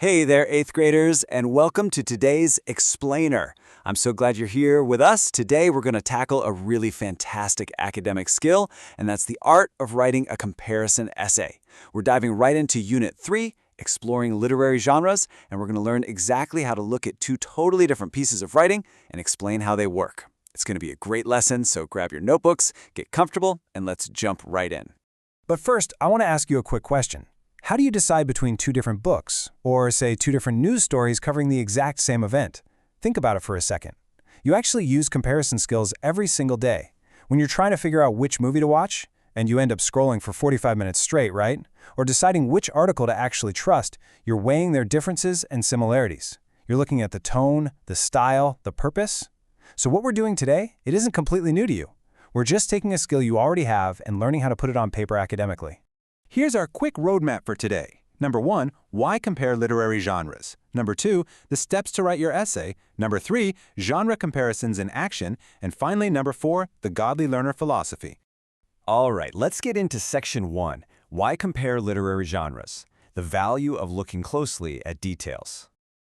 Hey there, 8th graders, and welcome to today's Explainer. I'm so glad you're here with us. Today, we're going to tackle a really fantastic academic skill, and that's the art of writing a comparison essay. We're diving right into Unit 3, exploring literary genres, and we're going to learn exactly how to look at two totally different pieces of writing and explain how they work. It's going to be a great lesson, so grab your notebooks, get comfortable, and let's jump right in. But first, I want to ask you a quick question. How do you decide between two different books, or say two different news stories covering the exact same event? Think about it for a second. You actually use comparison skills every single day. When you're trying to figure out which movie to watch, and you end up scrolling for 45 minutes straight, right? Or deciding which article to actually trust, you're weighing their differences and similarities. You're looking at the tone, the style, the purpose. So what we're doing today, it isn't completely new to you. We're just taking a skill you already have and learning how to put it on paper academically. Here's our quick roadmap for today. Number 1, why compare literary genres? Number 2, the steps to write your essay. Number 3, genre comparisons in action. And finally, number 4, the godly learner philosophy. All right, let's get into Section 1, why compare literary genres? The value of looking closely at details.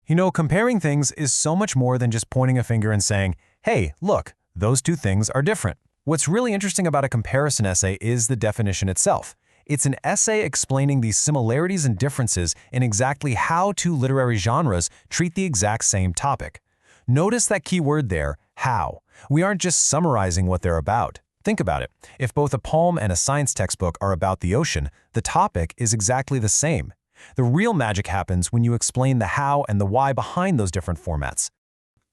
You know, comparing things is so much more than just pointing a finger and saying, hey, look, those two things are different. What's really interesting about a comparison essay is the definition itself. It's an essay explaining the similarities and differences in exactly how two literary genres treat the exact same topic. Notice that key word there, how. We aren't just summarizing what they're about. Think about it. If both a poem and a science textbook are about the ocean, the topic is exactly the same. The real magic happens when you explain the how and the why behind those different formats.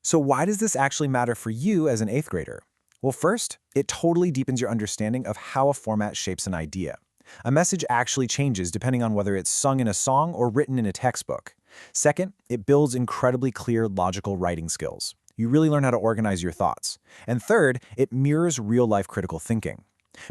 So why does this actually matter for you as an 8th grader? Well, first, it totally deepens your understanding of how a format shapes an idea. A message actually changes depending on whether it's sung in a song or written in a textbook. Second, it builds incredibly clear, logical writing skills. You really learn how to organize your thoughts. And third, it mirrors real-life critical thinking.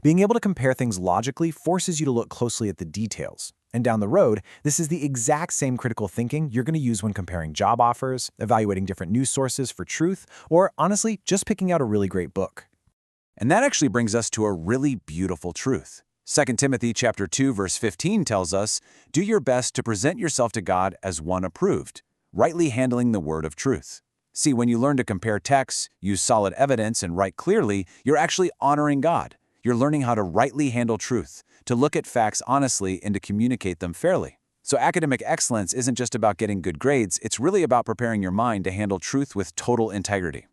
Being able to compare things logically forces you to look closely at the details. And down the road, this is the exact same critical thinking you're going to use when comparing job offers, evaluating different news sources for truth, or honestly, just picking out a really great book. And that actually brings us to a really beautiful truth. 2 Timothy chapter 2, verse 15 tells us, do your best to present yourself to God as one approved, rightly handling the word of truth. See, when you learn to compare texts, use solid evidence, and write clearly, you're actually honoring God. You're learning how to rightly handle truth, to look at facts honestly and to communicate them fairly. So academic excellence isn't just about getting good grades, it's really about preparing your mind to handle truth with total integrity.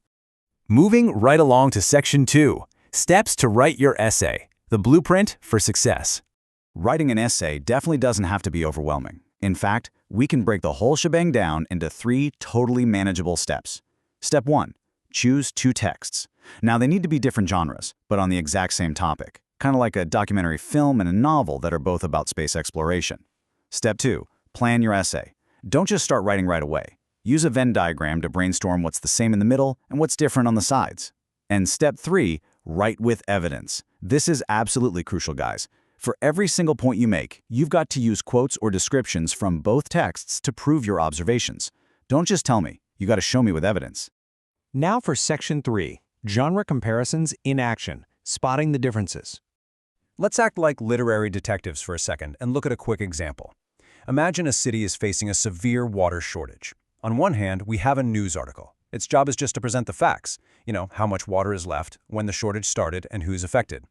Moving right along to Section 2, steps to write your essay. The blueprint for success. Writing an essay definitely doesn't have to be overwhelming. In fact, we can break the whole shebang down into 3 totally manageable steps. Step 1. Choose 2 texts. Now, they need to be different genres, but on the exact same topic, kind of like a documentary film and a novel that are both about space exploration. Step 2. Plan your essay. Don't just start writing right away. Use a Venn diagram to brainstorm what's the same in the middle and what's different on the sides. And Step 3. Write with evidence. This is absolutely crucial, guys. For every single point you make, you've got to use quotes or descriptions from both texts to prove your observations. Don't just tell me, you got to show me with evidence. Now for Section 3, genre comparisons in action, spotting the differences. Let's act like literary detectives for a second and look at a quick example. Imagine a city is facing a severe water shortage. On one hand, we have a news article. Its job is just to present the facts, how much water is left, when the shortage started, and who's affected.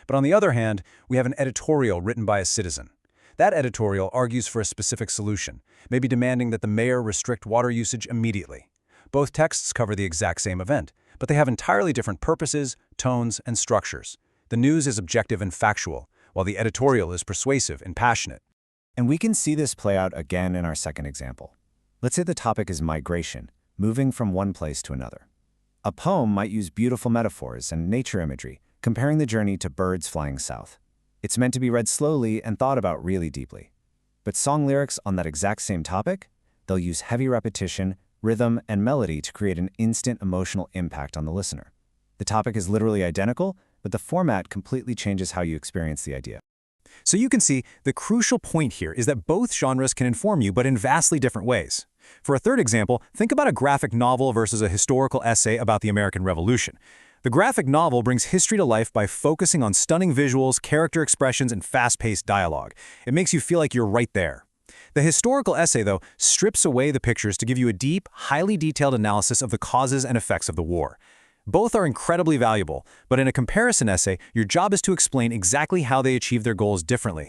But on the other hand, we have an editorial written by a citizen. That editorial argues for a specific solution, maybe demanding that the mayor restrict water usage immediately. Both texts cover the exact same event, but they have entirely different purposes, tones, and structures. The news is objective and factual, while the editorial is persuasive and passionate. And we can see this play out again in our second example. Let's say the topic is migration, moving from one place to another. A poem might use beautiful metaphors and nature imagery, comparing the journey to birds flying south. It's meant to be read slowly and thought about really deeply. But song lyrics on that exact same topic, they'll use heavy repetition, rhythm, and melody to create an instant emotional impact on the listener. The topic is literally identical, but the format completely changes how you experience the idea. So you can see the crucial point here is that both genres can inform you, but in vastly different ways. For a third example, think about a graphic novel versus a historical essay about the American Revolution. The graphic novel brings history to life by focusing on stunning visuals, character expressions, and fast-paced dialogue. It makes you feel like you're right there. The historical essay, though, strips away the pictures to give you a deep, highly detailed analysis of the causes and effects of the war. Both are incredibly valuable, but in a comparison essay, your job is to explain exactly how they achieve their goals differently.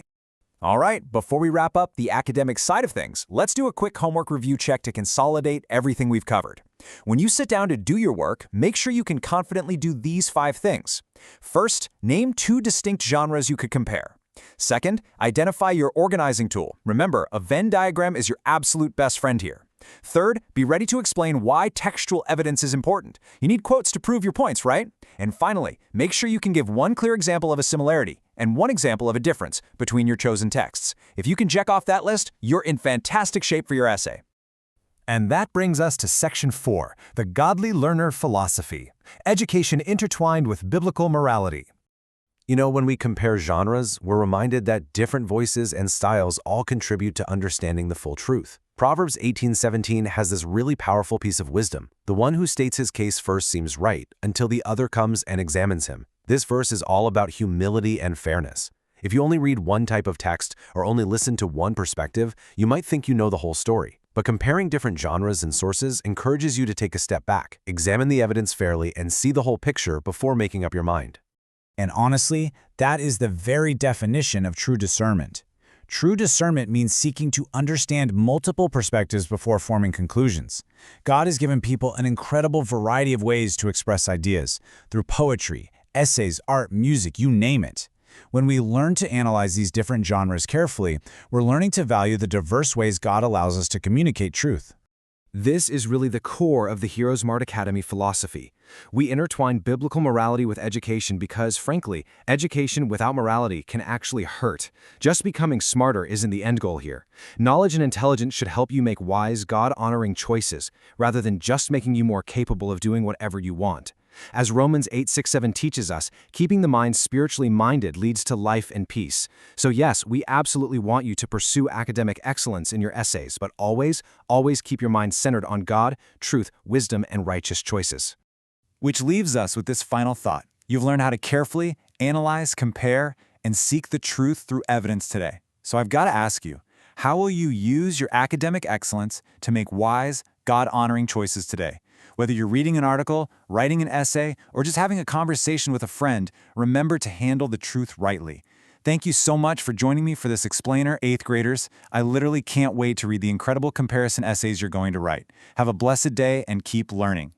All right, before we wrap up the academic side of things, let's do a quick homework review check to consolidate everything we've covered. When you sit down to do your work, make sure you can confidently do these 5 things. First, name 2 distinct genres you could compare. Second, identify your organizing tool. Remember, a Venn diagram is your absolute best friend here. Third, be ready to explain why textual evidence is important. You need quotes to prove your points, right? And finally, make sure you can give 1 clear example of a similarity and 1 example of a difference between your chosen texts. If you can check off that list, you're in fantastic shape for your essay. And that brings us to Section 4, the Godly Learner Philosophy, Education Intertwined with Biblical Morality. You know, when we compare genres, we're reminded that different voices and styles all contribute to understanding the full truth. Proverbs 18:17 has this really powerful piece of wisdom. The one who states his case first seems right until the other comes and examines him. This verse is all about humility and fairness. If you only read one type of text or only listen to one perspective, you might think you know the whole story. But comparing different genres and sources encourages you to take a step back, examine the evidence fairly, and see the whole picture before making up your mind. And honestly, that is the very definition of true discernment. True discernment means seeking to understand multiple perspectives before forming conclusions. God has given people an incredible variety of ways to express ideas, through poetry, essays, art, music, you name it. When we learn to analyze these different genres carefully, we're learning to value the diverse ways God allows us to communicate truth. This is really the core of the HeroesMart Academy philosophy. We intertwine biblical morality with education because, frankly, education without morality can actually hurt. Just becoming smarter isn't the end goal here. Knowledge and intelligence should help you make wise, God-honoring choices, rather than just making you more capable of doing whatever you want. As Romans 8:6-7 teaches us, keeping the mind spiritually minded leads to life and peace. So yes, we absolutely want you to pursue academic excellence in your essays, but always keep your mind centered on God, truth, wisdom, and righteous choices. Which leaves us with this final thought. You've learned how to carefully analyze, compare, and seek the truth through evidence today. So I've got to ask you, how will you use your academic excellence to make wise, God-honoring choices today? Whether you're reading an article, writing an essay, or just having a conversation with a friend, remember to handle the truth rightly. Thank you so much for joining me for this explainer, 8th graders. I literally can't wait to read the incredible comparison essays you're going to write. Have a blessed day and keep learning.